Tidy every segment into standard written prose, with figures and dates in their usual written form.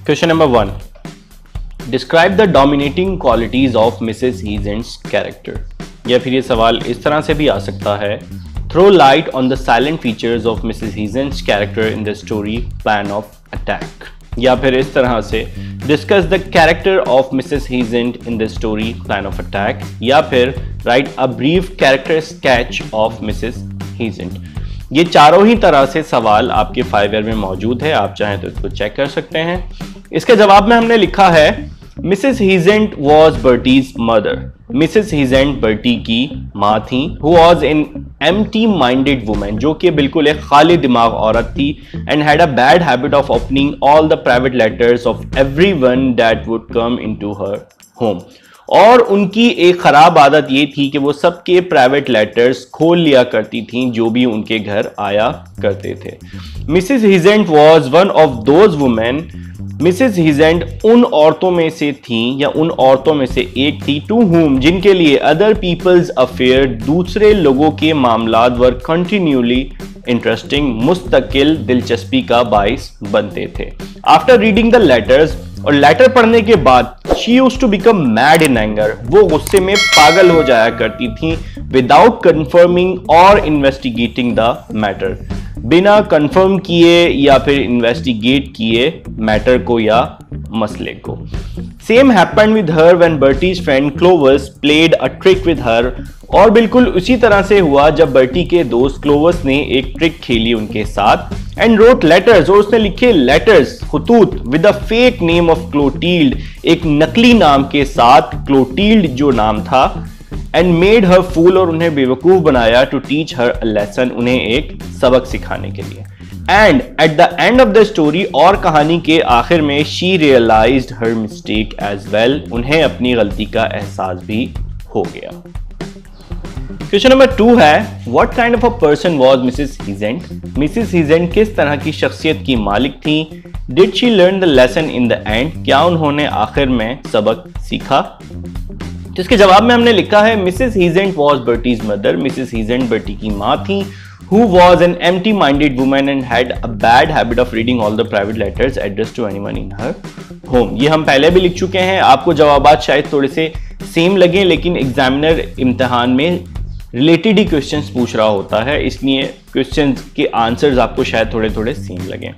Question number 1, describe the dominating qualities of Mrs Hegent's character. या फिर ये सवाल इस तरह से भी आ सकता है, throw light on the silent features of Mrs Hegent's character in the story plan of attack. या फिर इस तरह से, discuss the character of Mrs Hegent in the story plan of attack. या फिर write a brief character sketch of Mrs Hegent. ये चारों ही तरह से सवाल आपके 5 ईयर में मौजूद है, आप चाहें तो इसको चेक कर सकते हैं। इसके जवाब में हमने लिखा है, Mrs Hegent was Bertie's mother. Mrs Hegent Bertie की माँ थी, who was an empty minded women, जो कि बिल्कुल एक खाली दिमाग औरत थी, and had a bad habit of opening all the private letters of everyone that would come into her home. और उनकी एक खराब आदत ये थी कि वो सबके प्राइवेट लेटर्स खोल लिया करती थीं जो भी उनके घर आया करते थे। Mrs Hegent was one of those women. Mrs Hegent उन औरतों में से थी या उन औरतों में से एक थी, टू हुम, जिनके लिए अदर पीपल्स अफेयर, दूसरे लोगों के मामलात, वर कंटिन्यूली इंटरेस्टिंग, मुस्तकिल दिलचस्पी का बाइस बनते थे। आफ्टर रीडिंग द लेटर्स, और लेटर पढ़ने के बाद, she used to become mad in anger, वो गुस्से में पागल हो जाया करती थी, विदाउट कंफर्मिंग और इन्वेस्टिगेटिंग द मैटर, बिना कंफर्म किए या फिर इन्वेस्टिगेट किए मैटर को या मसले को। Same happened with her when Bertie's friend Clovis played a trick with her, और बिल्कुल उसी तरह से हुआ जब बर्टी के दोस्त क्लोवस ने एक ट्रिक खेली उनके साथ, एंड रोट लेटर्स, और उसने लिखे लेटर्स, खुतूत, with a fake name of Clotilde, एक नकली नाम के साथ, क्लोटिल्ड जो नाम था, एंड मेड हर फूल, और उन्हें बेवकूफ बनाया, to teach her a lesson, उन्हें एक सबक सिखाने के लिए। And at the end of the story, और कहानी के आखिर में, she realised her mistake as well, उन्हें अपनी गलती का एहसास भी हो गया। क्वेश्चन नंबर 2 है, what kind of a person was Mrs Hegent. Mrs Hegent किस तरह की शख्सियत की मालिक थी। Did she learn the lesson in the end, क्या उन्होंने आखिर में सबक सीखा। तो इसके जवाब में हमने लिखा है, Mrs Hegent was Bertie's mother. Mrs Hegent Bertie की माँ थी, who was an empty-minded woman and had a bad habit of reading all the private letters addressed to anyone in her home। ये हम पहले भी लिख चुके हैं, आपको जवाबात शायद थोड़े से सेम लगे, लेकिन एग्जामिनर इम्तिहान में रिलेटेड ही क्वेश्चंस पूछ रहा होता है, इसलिए क्वेश्चंस के आंसर्स आपको शायद थोड़े थोड़े सेम लगे।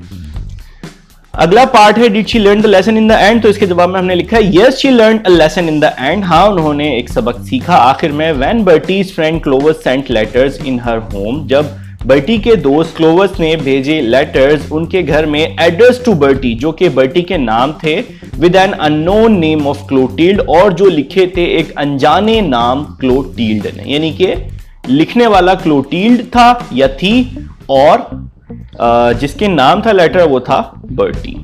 अगला पार्ट है, did she learn the lesson in the end. तो इसके जवाब में हमने लिखा है, yes she learn a lesson in the end, हाँ उन्होंने एक सबक सीखा आखिर में। When Bertie's friend Clovis sent letters in her home, जब बर्टी के दोस्त क्लोवस ने भेजे लेटर्स उनके घर में, एड्रेस टू बर्टी, जो कि बर्टी के नाम थे, with an unknown name of Clotilde, और जो लिखे थे एक अनजाने नाम क्लोटिल्ड ने, यानी कि लिखने वाला क्लोटिल्ड था या थी, और जिसके नाम था लेटर वो था Bertie.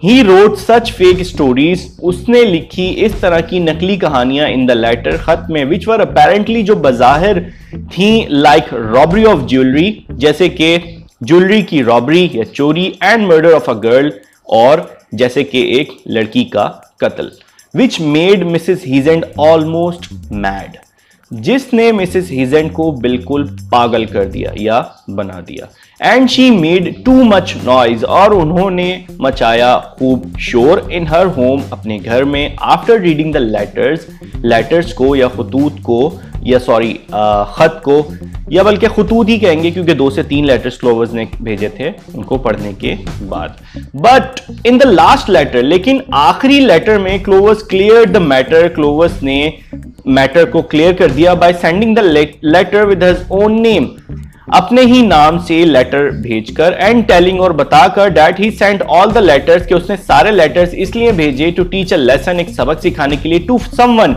He wrote such fake stories, उसने लिखी इस तरह की नकली कहानियां इन द लेटर, खत में, विच वर अपेरेंटली, जो बजाहिर थी, लाइक रॉबरी ऑफ ज्वेलरी, जैसे कि ज्वेलरी की रॉबरी या चोरी, and murder of a girl, और जैसे कि एक लड़की का कत्ल, which made Mrs Hegent almost mad, जिसने मिसेस हीजेंट को बिल्कुल पागल कर दिया या बना दिया। And she made too much noise, और उन्होंने मचाया खूब शोर, इन हर होम, अपने घर में, आफ्टर रीडिंग द लेटर्स को या खतूत को, या सॉरी खत को, या बल्कि खतूत ही कहेंगे क्योंकि 2 से 3 लेटर्स क्लोवस ने भेजे थे, उनको पढ़ने के बाद। But in the last letter, लेकिन आखिरी लेटर में, Clovis clear the matter, Clovis ने मैटर को क्लियर कर दिया, by sending the letter with his own name, अपने ही नाम से लेटर भेजकर, एंड टेलिंग, और बताकर, that he sent all the letters, कि उसने सारे लेटर्स इसलिए भेजे, टू टीच अ लेसन, एक सबक सिखाने के लिए, टू समवन,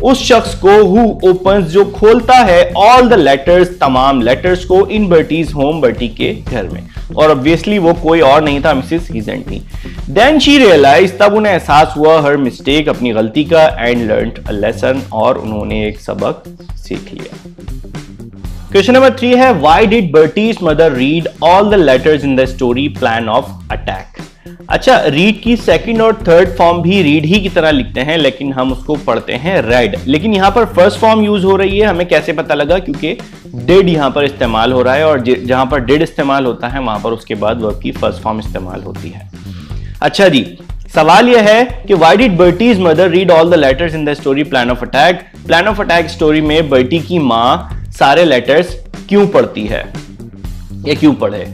उस शख्स को, हु ओपन्स, जो खोलता है, ऑल द लेटर्स, तमाम लेटर्स को, इन बर्टीज होम, बर्टी के घर में, और ऑब्वियसली वो कोई और नहीं था, मिसेस हीजेंट थी। देन शी रियलाइज, तब उन्हें एहसास हुआ, हर मिस्टेक, अपनी गलती का, एंड लर्न्ड अ लेसन, और उन्होंने एक सबक सीख लिया। क्वेश्चन नंबर 3 है, why did Bertie's mother read all the letters in the story plan of attack. अच्छा, रीड की सेकंड और थर्ड फॉर्म भी रीड ही की तरह लिखते हैं, लेकिन हम उसको पढ़ते हैं रेड, लेकिन यहां पर फर्स्ट फॉर्म यूज हो रही है। हमें कैसे पता लगा, क्योंकि डिड यहां पर इस्तेमाल हो रहा है, और जहां पर डिड इस्तेमाल होता है वहां पर उसके बाद वर्ब की फर्स्ट फॉर्म इस्तेमाल होती है। अच्छा जी, सवाल यह है कि why did Bertie's mother read all the letters in the story plan of attack. Plan of attack story में बर्टी की मां सारे लेटर्स क्यों पढ़ती है या क्यों पढ़े।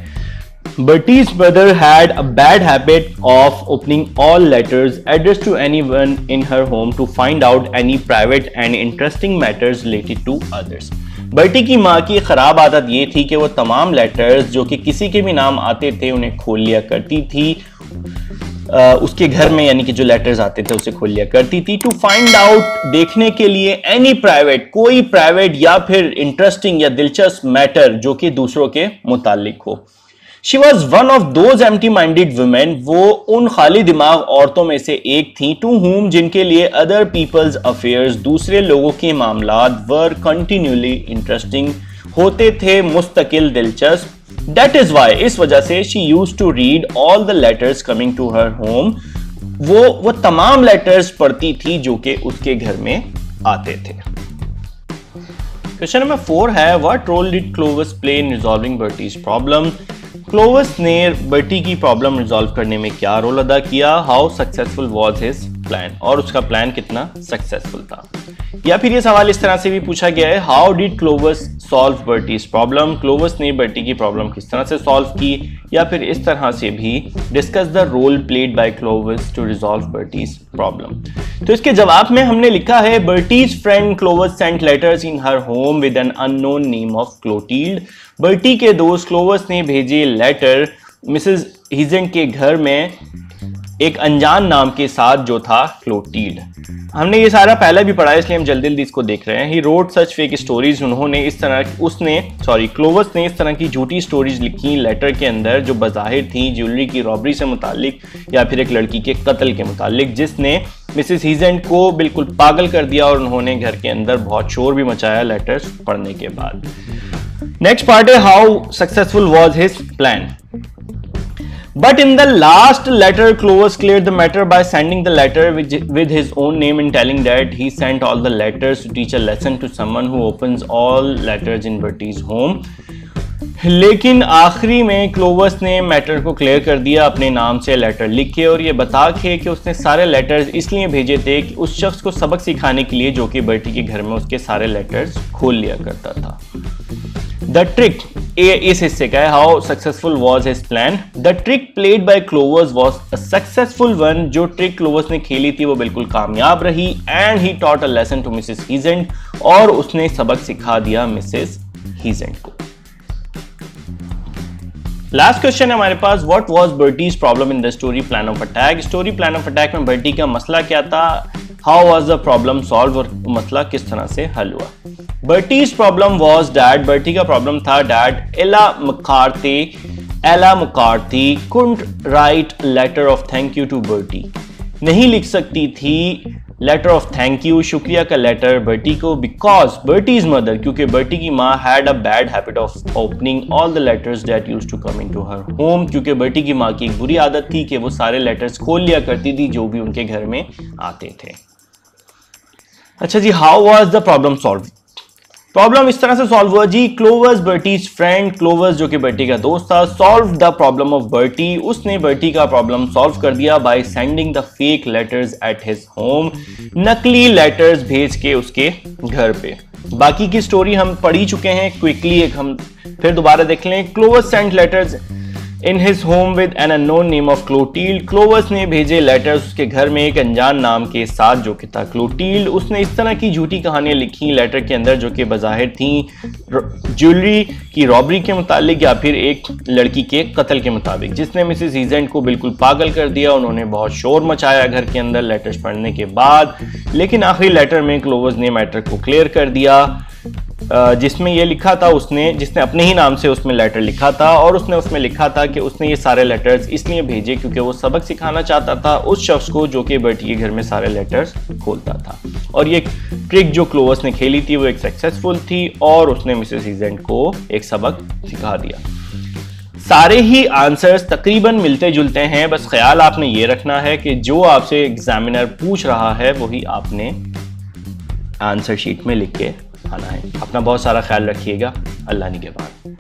Bertie's mother had a bad habit of opening all letters addressed to anyone in her home to find out any private and interesting matters related to others. Bertie की माँ की खराब आदत ये थी कि वो तमाम लेटर्स जो कि किसी के भी नाम आते थे उन्हें खोल लिया करती थी, उसके घर में यानी कि जो लेटर्स आते थे उसे खोल लिया करती थी टू फाइंड आउट, देखने के लिए, एनी प्राइवेट, कोई प्राइवेट या फिर इंटरेस्टिंग या दिलचस्प मैटर जो कि दूसरों के मुतालिक हो। She was one of those empty-minded women, वो उन खाली दिमाग औरतों में से एक थी, to whom जिनके लिए other people's affairs, दूसरे लोगों के मामलात were continually interesting, होते थे मुस्तकिल दिलचस्प। That is why, इस वजह से she used to read all the letters coming to her home, वो तमाम लेटर्स पढ़ती थी जो कि उसके घर में आते थे। क्वेश्चन नंबर 4 है What role did Clovis play in resolving Bertie's problem? क्लोवस ने बर्टी की प्रॉब्लम रिजॉल्व करने में क्या रोल अदा किया। How successful was his plan, और उसका प्लान कितना सक्सेसफुल था। या फिर ये सवाल इस तरह से भी पूछा गया है हाउ डिड क्लोवस सॉल्व बर्टीज प्रॉब्लम, क्लोवस ने बर्टी की प्रॉब्लम किस तरह से सॉल्व की। या फिर इस तरह से भी discuss the role played by Clovis to resolve Bertie's problem. तो इसके जवाब में हमने लिखा है Bertie's friend Clovis sent letters in her home with an unknown name of Clotilde. Bertie के दोस्त क्लोवस ने भेजे लेटर मिसेस हीजेंट के घर में एक अनजान नाम के साथ जो था क्लोटिल्ड। हमने ये सारा पहले भी पढ़ा है इसलिए हम जल्दी जल्दी इसको देख रहे हैं। ही रोड सच फेक स्टोरीज, क्लोवस ने इस तरह की झूठी स्टोरीज लिखी लेटर के अंदर जो बज़ाहिर थी ज्वेलरी की रॉबरी से मुतालिक या फिर एक लड़की के कत्ल के मुतालिक, जिसने मिसेस हीजेंट को बिल्कुल पागल कर दिया और उन्होंने घर के अंदर बहुत शोर भी मचाया लेटर्स पढ़ने के बाद। नेक्स्ट पार्ट है how successful was his plan. But in the last letter, Clovis cleared the matter by sending the letter with his own name and telling that he sent all the letters to teach a lesson to someone who opens all letters in Bertie's home. लेकिन आखिरी में क्लोवस ने matter को clear कर दिया अपने नाम से लेटर लिख के, और ये बता के कि उसने सारे लेटर्स इसलिए भेजे थे कि उस शख्स को सबक सिखाने के लिए जो कि बर्टी के घर में उसके सारे लेटर्स खोल लिया करता था। द ट्रिक इस हिस्से का है how successful was his plan. The trick played by Clovis was a successful one. जो ट्रिक क्लोवस ने खेली थी वो बिल्कुल कामयाब रही। And he taught a lesson to Mrs Hegent, और उसने सबक सिखा दिया मिसेस हीजेंट को। लास्ट क्वेश्चन है हमारे पास what was Bertie's problem in the story plan of attack. Story plan of attack में बर्टी का मसला क्या था, how was the problem solve, और मसला किस तरह से हल हुआ। Bertie's problem was that, Bertie का प्रॉब्लम था that Ella McCarthy couldn't write letter of thank you to Bertie, नहीं लिख सकती थी लेटर ऑफ थैंक यू, शुक्रिया का लेटर बर्टी को, बिकॉज बर्टीज मदर, क्योंकि बर्टी की माँ had a bad habit of opening all the letters that used to come into her home, क्योंकि बर्टी की माँ की एक बुरी आदत थी कि वो सारे लेटर्स खोल लिया करती थी जो भी उनके घर में आते थे। अच्छा जी, how was the problem solve. Problem इस तरह से सॉल्व हुआ जी, क्लोवस बर्टीज फ्रेंड, क्लोवस जो कि बर्टी का दोस्त था, solve the problem of Bertie, उसने बर्टी का प्रॉब्लम सॉल्व कर दिया by sending the fake letters at his home, नकली लेटर्स भेज के उसके घर पे। बाकी की स्टोरी हम पढ़ ही चुके हैं, क्विकली एक हम फिर दोबारा देख लें। Clovis sent letters in his home with an unknown name of Clotilde, Clovis ने भेजे लेटर्स उसके घर में एक अनजान नाम के साथ जो कि था क्लोटिल्ड। उसने इस तरह की झूठी कहानियां लिखी लेटर के अंदर जो कि बज़ाहिर थी ज्वेलरी की रॉबरी के मुतालिक या फिर एक लड़की के कत्ल के मुताबिक, जिसने मिसेस हीजेंट को बिल्कुल पागल कर दिया। उन्होंने बहुत शोर मचाया घर के अंदर लेटर्स पढ़ने के बाद, लेकिन आखिरी लेटर में क्लोवस ने मैटर को क्लियर कर दिया, जिसमें ये लिखा था जिसने अपने ही नाम से उसमें लेटर लिखा था, और उसने उसमें लिखा था कि उसने ये सारे लेटर्स इसलिए भेजे क्योंकि वो सबक सिखाना चाहता था उस शख्स को जो कि बर्टी के घर में सारे लेटर्स खोलता था। और ये ट्रिक जो क्लोवस ने खेली थी वो एक सक्सेसफुल थी और उसने मिसेस हीजेंट को एक सबक सिखा दिया। सारे ही आंसर्स तकरीबन मिलते जुलते हैं, बस ख्याल आपने ये रखना है कि जो आपसे एग्जामिनर पूछ रहा है वही आपने आंसर शीट में लिख के आना है। अपना बहुत सारा ख्याल रखिएगा। अल्लाह निगहबान।